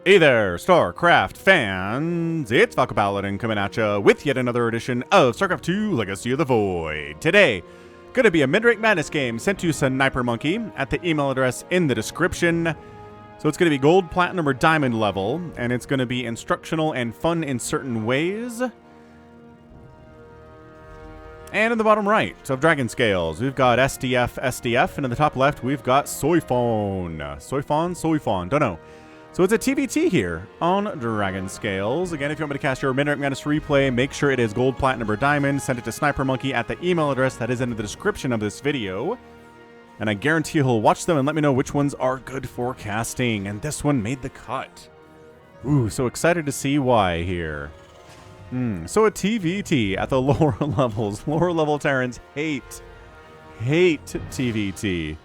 Hey there, StarCraft fans! It's Falcon Paladin coming at ya with yet another edition of StarCraft 2 Legacy of the Void. Today, gonna be a MIDRANK Madness game sent to Sniper Monkey at the email address in the description. So it's gonna be gold, platinum, or diamond level, and it's gonna be instructional and fun in certain ways. And in the bottom right of Dragon Scales, we've got SDFsdf, and in the top left, we've got Soifon. Soifon, don't know. So it's a TVT here on Dragon Scales. Again, if you want me to cast your MIDRANK Madness replay, make sure it is gold, platinum, or diamond. Send it to Sniper Monkey at the email address that is in the description of this video. And I guarantee he'll watch them and let me know which ones are good for casting. And this one made the cut. Ooh, so excited to see why here. So a TVT at the lower levels. Lower level Terrans hate TVT.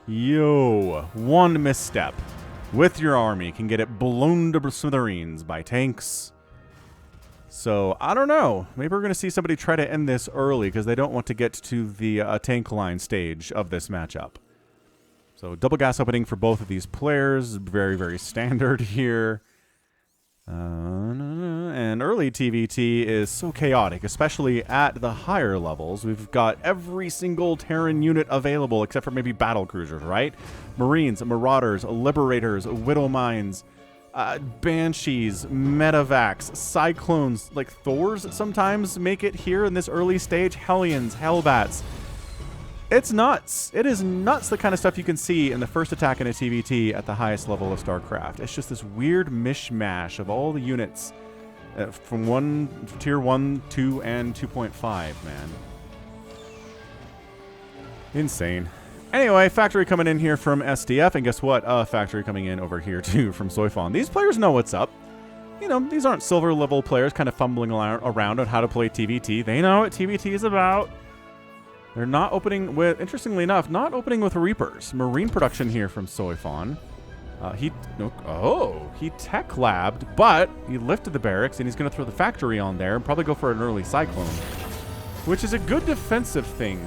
Yo, one misstep with your army can get it blown to smithereens by tanks. So, I don't know. Maybe we're going to see somebody try to end this early because they don't want to get to the tank line stage of this matchup. So, double gas opening for both of these players. Very, very standard here. And early TVT is so chaotic, especially at the higher levels. We've got every single Terran unit available, except for maybe battle cruisers, right? Marines, Marauders, Liberators, Widow Mines, Banshees, Medivacs, Cyclones, like Thors sometimes make it here in this early stage. Hellions, Hellbats. It's nuts. It is nuts, the kind of stuff you can see in the first attack in a TVT at the highest level of StarCraft. It's just this weird mishmash of all the units from tier 1, 2, and 2.5, man. Insane. Anyway, factory coming in here from SDF, and guess what? Factory coming in over here, too, from Soifon. These players know what's up. You know, these aren't silver-level players kind of fumbling around on how to play TVT. They know what TVT is about. They're not opening with, interestingly enough, not opening with Reapers. Marine production here from Soifon. He tech labbed, but he lifted the barracks, and he's going to throw the factory on there and probably go for an early Cyclone, which is a good defensive thing.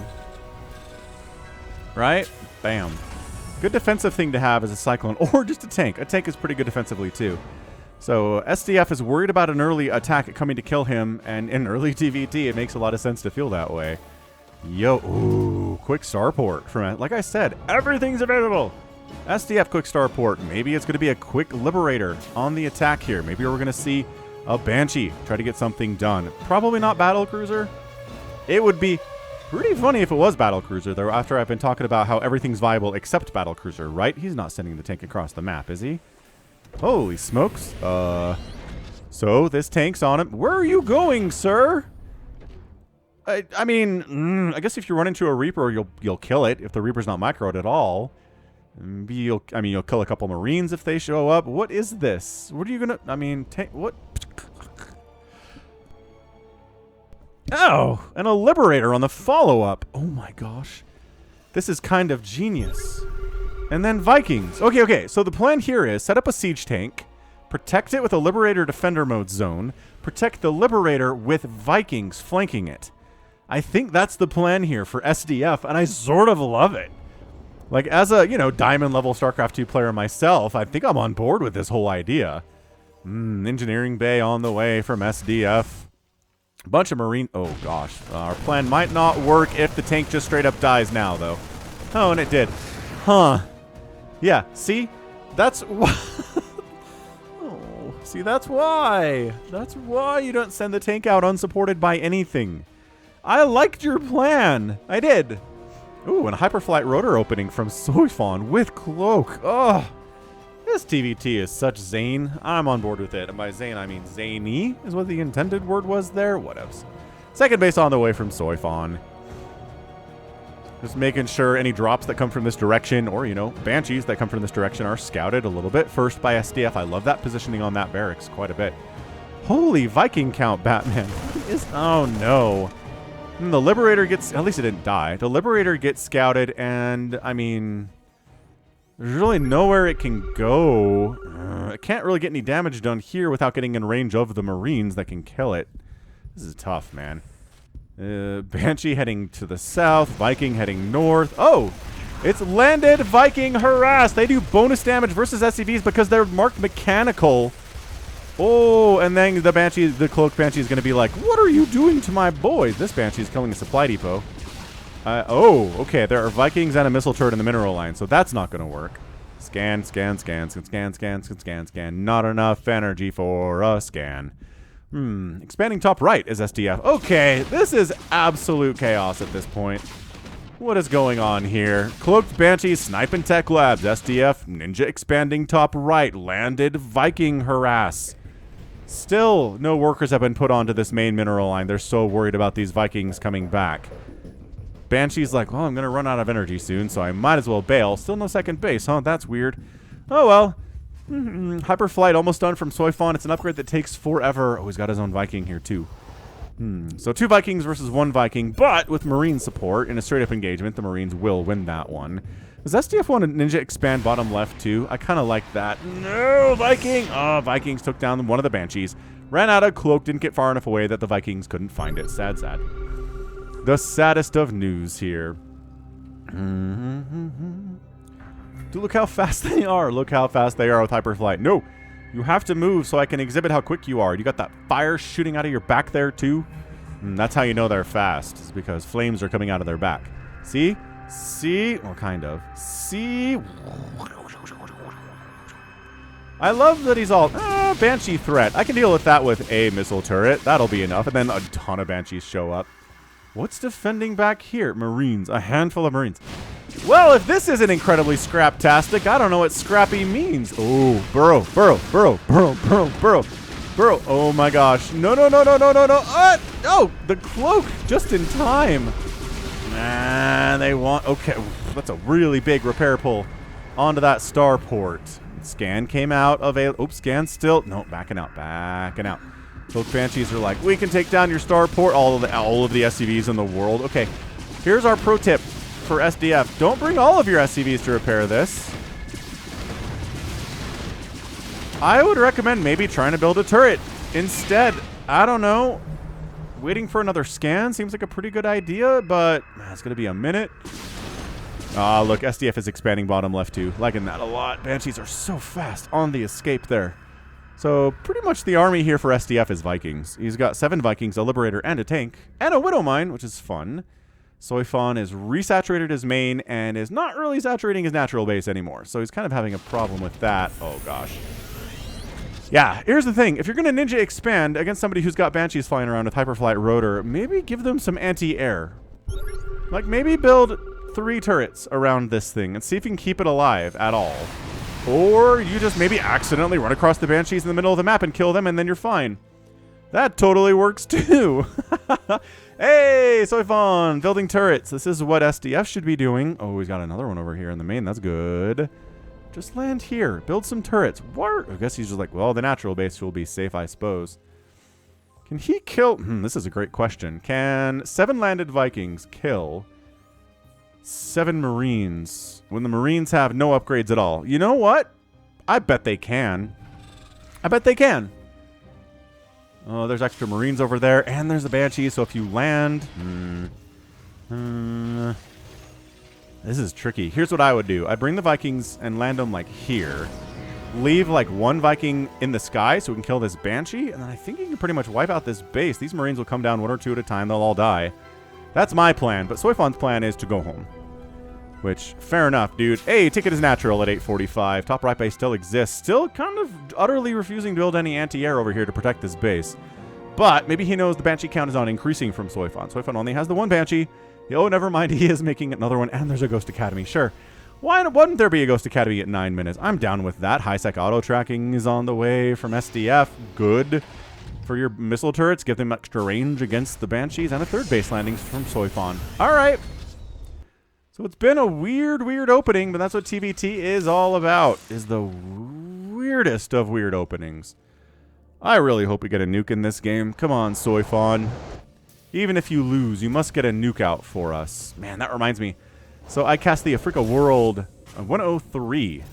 Right? Bam. Good defensive thing to have as a Cyclone, or just a tank. A tank is pretty good defensively, too. So SDF is worried about an early attack coming to kill him, and in early TVT, it makes a lot of sense to feel that way. Yo, ooh, quick starport from, like I said, everything's available. SDF quick starport. Maybe it's going to be a quick Liberator on the attack here. Maybe we're going to see a Banshee try to get something done. Probably not Battlecruiser. It would be pretty funny if it was Battlecruiser, though, after I've been talking about how everything's viable except Battlecruiser, right? He's not sending the tank across the map, is he? Holy smokes. So this tank's on him. Where are you going, sir? I mean, I guess if you run into a Reaper, you'll kill it if the Reaper's not microed at all. Maybe you'll kill a couple Marines if they show up. What is this? What are you gonna? I mean, what? Oh, and a Liberator on the follow-up. Oh my gosh, this is kind of genius. And then Vikings. Okay. So the plan here is set up a siege tank, protect it with a Liberator defender mode zone, protect the Liberator with Vikings flanking it. I think that's the plan here for SDF, and I sort of love it. Like, as a, diamond level StarCraft 2 player myself, I think I'm on board with this whole idea. Engineering bay on the way from SDF. A bunch of Marine... Oh, gosh. Our plan might not work if the tank just straight up dies now, though. Oh, and it did. Huh. Yeah, see? That's why... Oh, see, that's why. That's why you don't send the tank out unsupported by anything. I liked your plan. I did. Ooh, and a Hyperflight Rotor opening from Soifon with Cloak. Oh, this TVT is such Zane. I'm on board with it. And by Zane, I mean zany is what the intended word was there. Whatevs. Second base on the way from Soifon. Just making sure any drops that come from this direction, or, Banshees that come from this direction are scouted a little bit first by SDF. I love that positioning on that barracks quite a bit. Holy Viking count, Batman. Oh, no. The Liberator gets... At least it didn't die. The Liberator gets scouted, and, I mean... There's really nowhere it can go. It can't really get any damage done here without getting in range of the Marines that can kill it. This is tough, man. Banshee heading to the south. Viking heading north. Oh! It's landed Viking harass. They do bonus damage versus SCVs because they're marked mechanical. Oh, and then the Banshee, the Cloaked Banshee is going to be like, what are you doing to my boys? This Banshee is killing a supply depot. Oh, okay. There are Vikings and a missile turret in the mineral line, so that's not going to work. Scan, scan, scan, scan, scan, scan, scan, scan, scan. Not enough energy for a scan. Expanding top right is SDF. Okay, this is absolute chaos at this point. What is going on here? Cloaked Banshee, Sniping Tech Labs, SDF, Ninja expanding top right, landed Viking harass. Still, no workers have been put onto this main mineral line. They're so worried about these Vikings coming back. Banshee's like, well, I'm going to run out of energy soon, so I might as well bail. Still no second base, huh? That's weird. Oh, well. Hyperflight almost done from Soifon. It's an upgrade that takes forever. Oh, he's got his own Viking here, too. So 2 Vikings versus 1 Viking, but with Marine support in a straight-up engagement, the Marines will win that one. Does SDF want to Ninja expand bottom left, too? I kind of like that. No, Viking! Oh, Vikings took down one of the Banshees. Ran out of cloak, didn't get far enough away that the Vikings couldn't find it. Sad, sad. The saddest of news here. Dude, look how fast they are. Look how fast they are with hyperflight. No, you have to move so I can exhibit how quick you are. You got that fire shooting out of your back there, too? That's how you know they're fast. It's because flames are coming out of their back. See? See? Well, kind of. See? I love that he's all, Banshee threat. I can deal with that with a missile turret. That'll be enough. And then a ton of Banshees show up. What's defending back here? Marines. A handful of Marines. Well, if this isn't incredibly scrap-tastic, I don't know what scrappy means. Oh, burrow, burrow, burrow, burrow, burrow, burrow, burrow. Oh, my gosh. No, no, no, no, no, no, no. Oh, the cloak just in time. Man, they want... Okay, that's a really big repair pull onto that starport. Scan came out of a... Oops, scan still... No, backing out, backing out. Both Banshees are like, we can take down your starport. All of the SCVs in the world. Okay, here's our pro tip for SDF. Don't bring all of your SCVs to repair this. I would recommend maybe trying to build a turret instead. I don't know. Waiting for another scan seems like a pretty good idea, but it's going to be a minute. Ah, look, SDF is expanding bottom left too. Liking that a lot. Banshees are so fast on the escape there. So pretty much the army here for SDF is Vikings. He's got 7 Vikings, a Liberator, and a tank, and a Widow Mine, which is fun. Soifon is resaturated his main and is not really saturating his natural base anymore. So he's kind of having a problem with that. Oh, gosh. Yeah, here's the thing. If you're going to Ninja expand against somebody who's got Banshees flying around with Hyperflight Rotor, maybe give them some anti-air. Like, maybe build 3 turrets around this thing and see if you can keep it alive at all. Or you just maybe accidentally run across the Banshees in the middle of the map and kill them, and then you're fine. That totally works, too. Hey, Soifon, building turrets. This is what SDF should be doing. Oh, we've got another one over here in the main. That's good. Just land here. Build some turrets. What? I guess he's just like, well, the natural base will be safe, I suppose. Can he kill... this is a great question. Can 7 landed Vikings kill 7 Marines when the Marines have no upgrades at all? You know what? I bet they can. I bet they can. Oh, there's extra Marines over there, and there's a Banshee, so if you land... this is tricky. Here's what I would do. I bring the Vikings and land them, like, here. Leave, like, 1 Viking in the sky so we can kill this Banshee, and then I think you can pretty much wipe out this base. These Marines will come down 1 or 2 at a time. They'll all die. That's my plan, but Soifon's plan is to go home. Which, fair enough, dude. Hey, ticket is natural at 845. Top right base still exists. Still kind of utterly refusing to build any anti-air over here to protect this base. But maybe he knows the Banshee count is on increasing from Soifon. Soifon only has the 1 Banshee. Oh, never mind. He is making another one. And there's a Ghost Academy. Sure. Why wouldn't there be a Ghost Academy at 9 minutes? I'm down with that. High-sec auto-tracking is on the way from SDF. Good. For your missile turrets, give them extra range against the Banshees. And a 3rd base landing from Soifon. All right. So it's been a weird opening, but that's what TVT is all about, is the weirdest of weird openings. I really hope we get a nuke in this game. Come on, Soifon. Even if you lose, you must get a nuke out for us. Man, that reminds me. So I cast the Africa World 103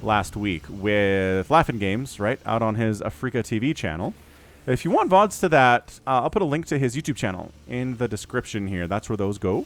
last week with Laughing Games, right, out on his Africa TV channel. If you want VODs to that, I'll put a link to his YouTube channel in the description here. That's where those go.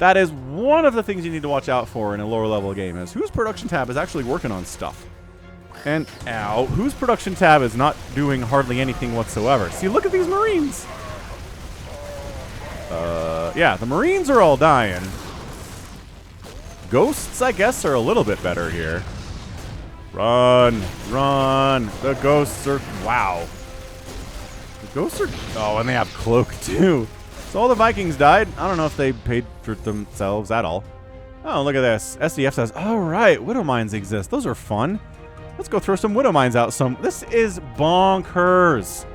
That is one of the things you need to watch out for in a lower level game, is whose production tab is actually working on stuff. And, ow, whose production tab is not doing hardly anything whatsoever. See, look at these Marines. Yeah, the Marines are all dying. Ghosts, I guess, are a little bit better here. Run, run. The ghosts are, wow. The ghosts are, oh, and they have cloak too. So all the Vikings died. I don't know if they paid for themselves at all. Oh, look at this. SDF says, all right, Widow Mines exist. Those are fun. Let's go throw some Widow Mines out. This is bonkers.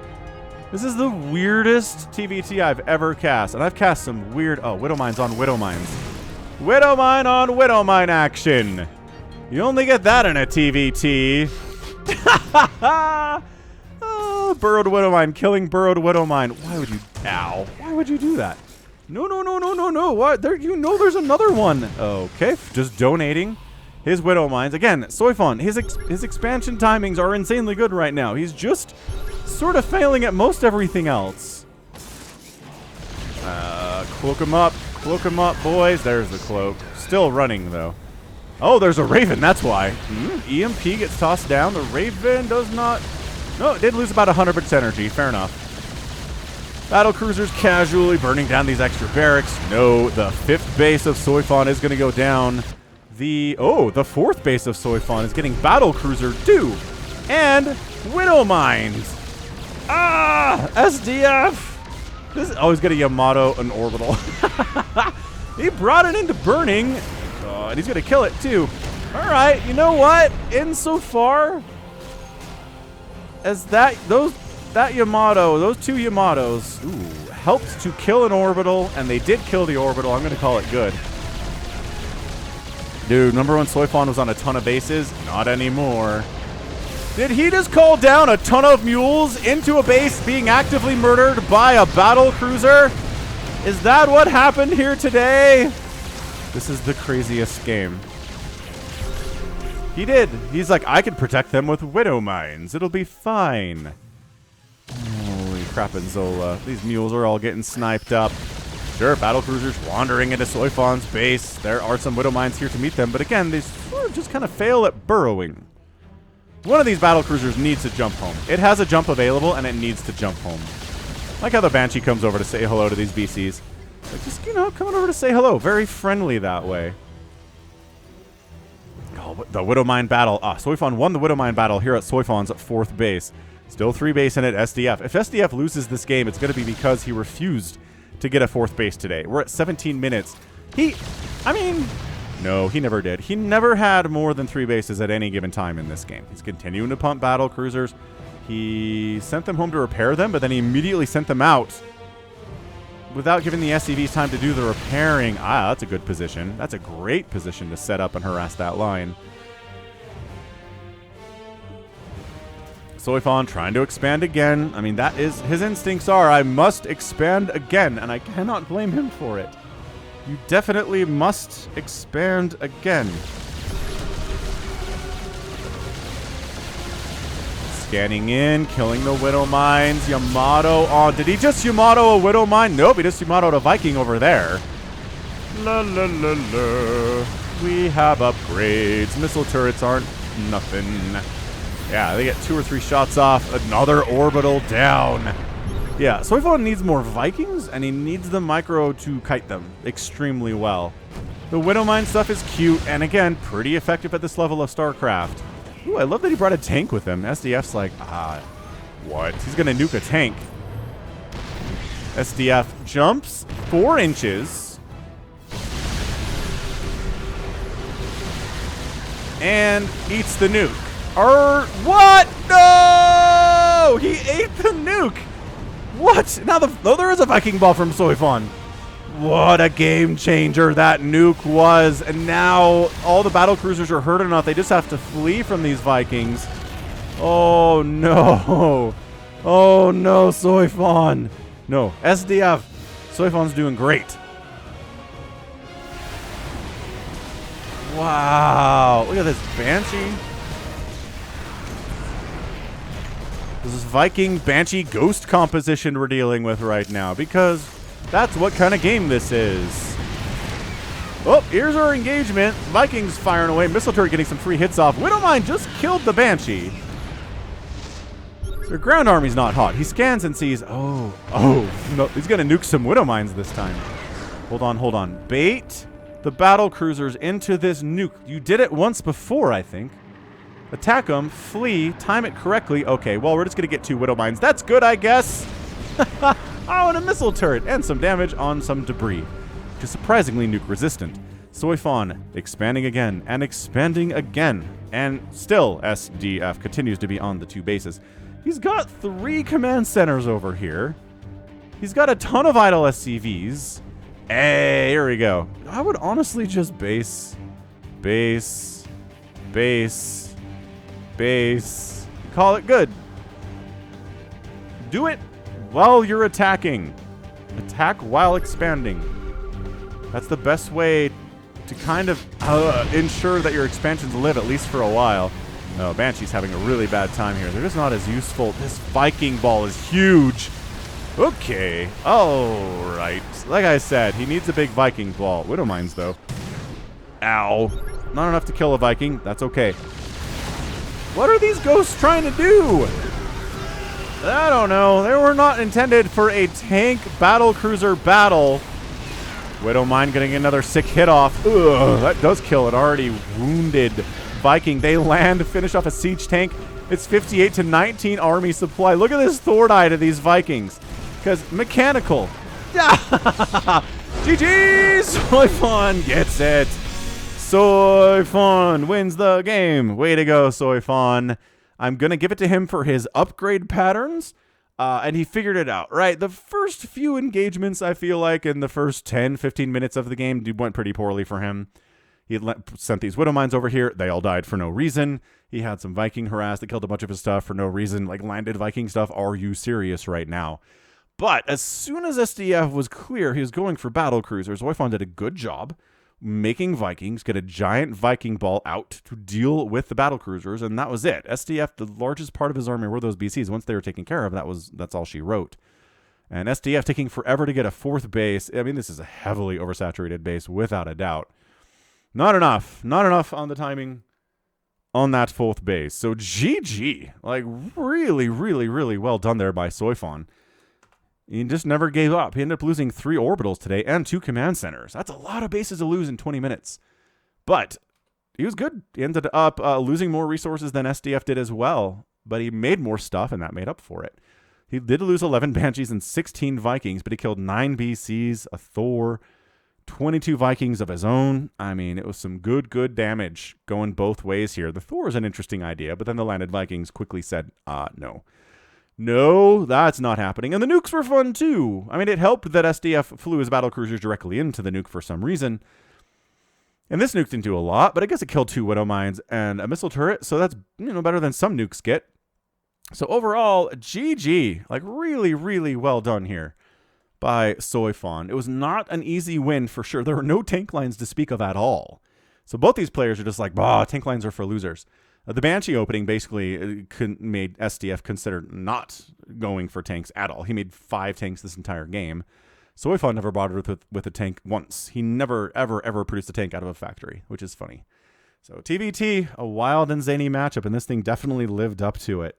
This is the weirdest TVT I've ever cast. And I've cast some weird, oh, Widow Mines on Widow Mines. Widow Mine on Widow Mine action. You only get that in a TVT. Oh, burrowed Widow Mine, killing burrowed Widow Mine. Why would you, ow, why would you do that? No, no, no, no, no, no. What? There, you know there's another one. Okay, just donating his Widow Mines. Again, Soifon, his expansion timings are insanely good right now. He's just sort of failing at most everything else. Cloak him up. Cloak him up, boys. There's the cloak. Still running, though. Oh, there's a Raven. That's why. EMP gets tossed down. The Raven does not... No, it did lose about 100% energy. Fair enough. Battle cruisers casually burning down these extra barracks. No, the 5th base of Soifon is going to go down. The fourth base of Soifon is getting battle cruiser 2 and Widow Mines. Ah, SDF. This is always get a Yamato, an orbital. He brought it into burning, and he's gonna kill it too. All right, you know what? Insofar as that Yamato, those 2 Yamatos, helped to kill an orbital, and they did kill the orbital. I'm gonna call it good. Dude, remember when Soifon was on a ton of bases? Not anymore. Did he just call down a ton of mules into a base being actively murdered by a battle cruiser? Is that what happened here today? This is the craziest game. He did. He's like, I can protect them with Widow Mines. It'll be fine. Holy crap and Zola. These mules are all getting sniped up. Sure, battle cruisers wandering into Soifon's base. There are some Widow Mines here to meet them, but again, they sort of just kind of fail at burrowing. One of these battle cruisers needs to jump home. It has a jump available, and it needs to jump home. Like how the Banshee comes over to say hello to these BCs. Like just, you know, coming over to say hello. Very friendly that way. Oh, the Widow Mine battle. Soifon won the Widow Mine battle here at Soifon's 4th base. Still 3 base in it, SDF. If SDF loses this game, it's going to be because he refused to get a 4th base today. We're at 17 minutes. No, he never did. He never had more than 3 bases at any given time in this game. He's continuing to pump battle cruisers. He sent them home to repair them, but then he immediately sent them out without giving the SCVs time to do the repairing. That's a good position. That's a great position to set up and harass that line. Soifon trying to expand again. I mean, that is his instincts are, I must expand again, and I cannot blame him for it. You definitely must expand again. Scanning in, killing the Widow Mines. Yamato. Oh, did he just Yamato a Widow Mine? Nope, he just Yamato'd a Viking over there. La la la la. We have upgrades. Missile turrets aren't nothing. Yeah, they get 2 or 3 shots off. Another orbital down. Yeah, Soifon needs more Vikings, and he needs the micro to kite them extremely well. The Widow Mine stuff is cute, and again, pretty effective at this level of StarCraft. Ooh, I love that he brought a tank with him. SDF's like, what? He's going to nuke a tank. SDF jumps 4 inches. And eats the nuke. What? No! He ate the nuke! What? Now there is a Viking ball from Soifon. What a game changer that nuke was. And now all the battle cruisers are hurt enough. They just have to flee from these Vikings. Oh, no. Oh, no, Soifon. No, SDF. Soifon's doing great. Wow. Look at this Banshee. This is Viking Banshee Ghost composition we're dealing with right now, because that's what kind of game this is. Oh, here's our engagement. Vikings firing away. Missile turret getting some free hits off. Widowmine just killed the Banshee. Their ground army's not hot. He scans and sees, oh, no, he's going to nuke some Widowmines this time. Hold on. Bait the battle cruisers into this nuke. You did it once before, I think. Attack them, flee, time it correctly. Okay, well, we're just going to get 2 Widowmines. That's good, I guess. Oh, and a missile turret and some damage on some debris, which is surprisingly nuke resistant. Soifon expanding again and expanding again. And still, SDF continues to be on the 2 bases. He's got 3 command centers over here. He's got a ton of idle SCVs. Hey, here we go. I would honestly just base. Call it good. Do it while you're attacking. Attack while expanding. That's the best way to kind of ensure that your expansions live at least for a while. No, Banshee's having a really bad time here. They're just not as useful. This Viking ball is huge. Okay. All right. Like I said, he needs a big Viking ball. Widowmines, though. Ow. Not enough to kill a Viking. That's okay. What are these ghosts trying to do? I don't know. They were not intended for a tank battle cruiser battle. Widowmine getting another sick hit off. Ugh, that does kill an already wounded Viking. They land, finish off a siege tank. It's 58 to 19 army supply. Look at this Thor die to these Vikings. Because mechanical. GG's! Soifon gets it. Soifon wins the game. Way to go, Soifon. I'm going to give it to him for his upgrade patterns. And he figured it out, right? The first few engagements, I feel like, in the first 10, 15 minutes of the game went pretty poorly for him. He had sent these Widowmines over here. They all died for no reason. He had some Viking harass that killed a bunch of his stuff for no reason. Like, landed Viking stuff. Are you serious right now? But as soon as SDF was clear he was going for battle cruisers, Soifon did a good job making Vikings get a giant Viking ball out to deal with the battle cruisers, and that was it. SDF, the largest part of his army were those BCs. Once they were taken care of, that's all she wrote. And SDF taking forever to get a 4th base. I mean, this is a heavily oversaturated base, without a doubt. Not enough on the timing on that 4th base. So GG. Like, really, really, really well done there by Soifon. He just never gave up. He ended up losing 3 orbitals today and 2 command centers. That's a lot of bases to lose in 20 minutes. But he was good. He ended up losing more resources than SDF did as well. But he made more stuff, and that made up for it. He did lose 11 Banshees and 16 Vikings, but he killed 9 BCs, a Thor, 22 Vikings of his own. I mean, it was some good damage going both ways here. The Thor is an interesting idea, but then the landed Vikings quickly said, no. No, that's not happening. And the nukes were fun, too. I mean, it helped that SDF flew his battle cruisers directly into the nuke for some reason. And this nuke didn't do a lot, but I guess it killed 2 Widowmines and a missile turret, so that's, better than some nukes get. So overall, GG. Like, really, really well done here by Soifon. It was not an easy win for sure. There were no tank lines to speak of at all. So both these players are just like, tank lines are for losers. The Banshee opening basically made SDF consider not going for tanks at all. He made 5 tanks this entire game. Soifon never bothered with a tank once. He never, ever produced a tank out of a factory, which is funny. So TBT, a wild and zany matchup, and this thing definitely lived up to it.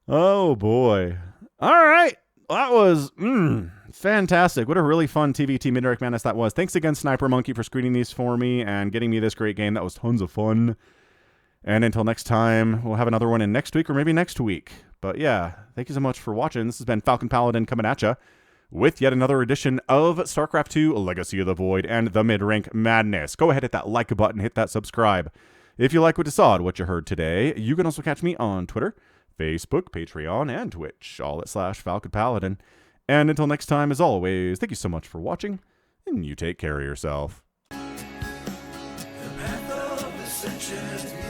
Oh, boy. All right. That was fantastic. What a really fun TVT MIDRANK Madness that was. Thanks again, Sniper Monkey, for screening these for me and getting me this great game. That was tons of fun. And until next time, we'll have another one in next week or maybe next week. But yeah, thank you so much for watching. This has been Falcon Paladin coming at you with yet another edition of StarCraft 2 Legacy of the Void and the MIDRANK Madness. Go ahead, hit that like button, hit that subscribe. If you like what you saw and what you heard today, you can also catch me on Twitter, Facebook, Patreon, and Twitch, all at /Falcon Paladin. And until next time, as always, thank you so much for watching, and you take care of yourself. The path of ascension.